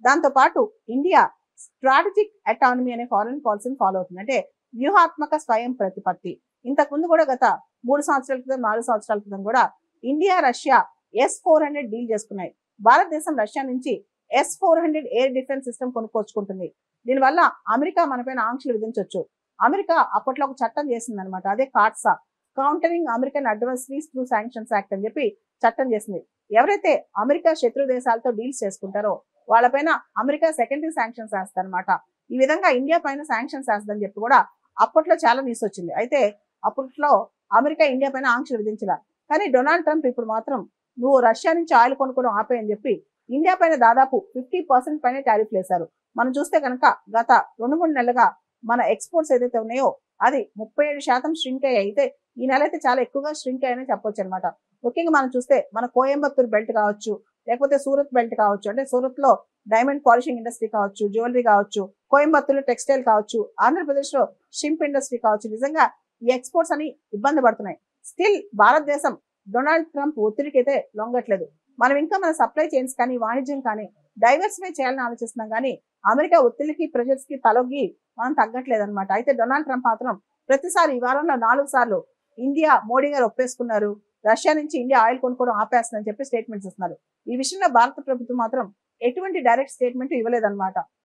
దాంతో పాటు India strategic autonomy అనే ఫారెన్ పాలసీని ఫాలో అవుతుంది. అంటే వ్యూహాత్మక స్వయం ప్రతిపత్తి. ఇంతకు ముందు కూడా గత 3 సంవత్సరాల క్రితం 4 సంవత్సరాల క్రితం కూడా ఇండియా రష్యా S-400 డీల్ చేసుకున్నాయి. భారతదేశం రష్యా నుంచి S-400 ఎయిర్ డిఫెన్స్ సిస్టమ్ కొనుక్కొచ్చుకుంటుంది. దీనివల్ల అమెరికా మనపైన ఆంక్షలు విధించవచ్చు. అమెరికా అప్పట్లో ఒక చట్టం చేసింది అనమాట. అదే CAATSA, countering American adversaries through sanctions act అని చెప్పి చట్టం చేసింది. ఎవరైతే అమెరికా శత్రు దేశాలతో డీల్స్ చేసుకుంటారో వాళ్ళపైన అమెరికా సెకండరీ శాంక్షన్స్ వేస్తారనమాట. ఈ విధంగా ఇండియా పైన శాంక్షన్స్ వేస్తుందని చెప్పి కూడా అప్పట్లో చాలా న్యూస్ వచ్చింది. అయితే అప్పట్లో అమెరికా ఇండియా పైన ఆంక్షలు విధించాల. కానీ డొనాల్డ్ ట్రంప్ ఇప్పుడు మాత్రం నువ్వు రష్యా నుంచి ఆయిల్ కొనుక్కోవడం ఆపేయని చెప్పి ఇండియా పైన దాదాపు 50% పైన టారిఫ్లు వేశారు. మనం చూస్తే కనుక గత 2-3 నెలలుగా మన ఎక్స్పోర్ట్స్ ఏదైతే ఉన్నాయో అది 37% ష్రింక్ అయ్యాయి. అయితే ఈ నెల అయితే చాలా ఎక్కువగా ష్రింక్ అయ్యాయని చెప్పొచ్చు అనమాట. ముఖ్యంగా మనం చూస్తే మన కోయంబత్తూర్ బెల్ట్ కావచ్చు, లేకపోతే సూరత్ బెల్ట్ కావచ్చు, అంటే సూరత్ లో డైమండ్ పాలిషింగ్ ఇండస్ట్రీ కావచ్చు, జ్యువెలరీ కావచ్చు, కోయంబత్తూర్ టెక్స్టైల్ కావచ్చు, ఆంధ్రప్రదేశ్ లో షింప్ ఇండస్ట్రీ కావచ్చు, నిజంగా ఈ ఎక్స్పోర్ట్స్ అని ఇబ్బంది పడుతున్నాయి. స్టిల్ భారతదేశం డొనాల్డ్ ట్రంప్ ఒత్తిడికి అయితే లొంగట్లేదు. మనం ఇంకా మన సప్లై చైన్స్ కానీ వాణిజ్యం కానీ డైవర్సిఫై చేయాలని ఆలోచిస్తున్నాం కానీ అమెరికా ఒత్తిడికి ప్రెజర్స్ కి తలొగ్గి మనం తగ్గట్లేదు అనమాట. అయితే డొనాల్డ్ ట్రంప్ మాత్రం ప్రతిసారి ఈ వారంలో 4 సార్లు ఇండియా మోడీ గారు ఒప్పేసుకున్నారు, రష్యా నుంచి ఇండియా ఆయిల్ కొనుక్కోవడం ఆపేస్తుందని చెప్పి స్టేట్మెంట్స్ ఇస్తున్నారు. ఈ విషయంలో భారత ప్రభుత్వం మాత్రం ఎటువంటి డైరెక్ట్ స్టేట్మెంట్ ఇవ్వలేదన్నమాట.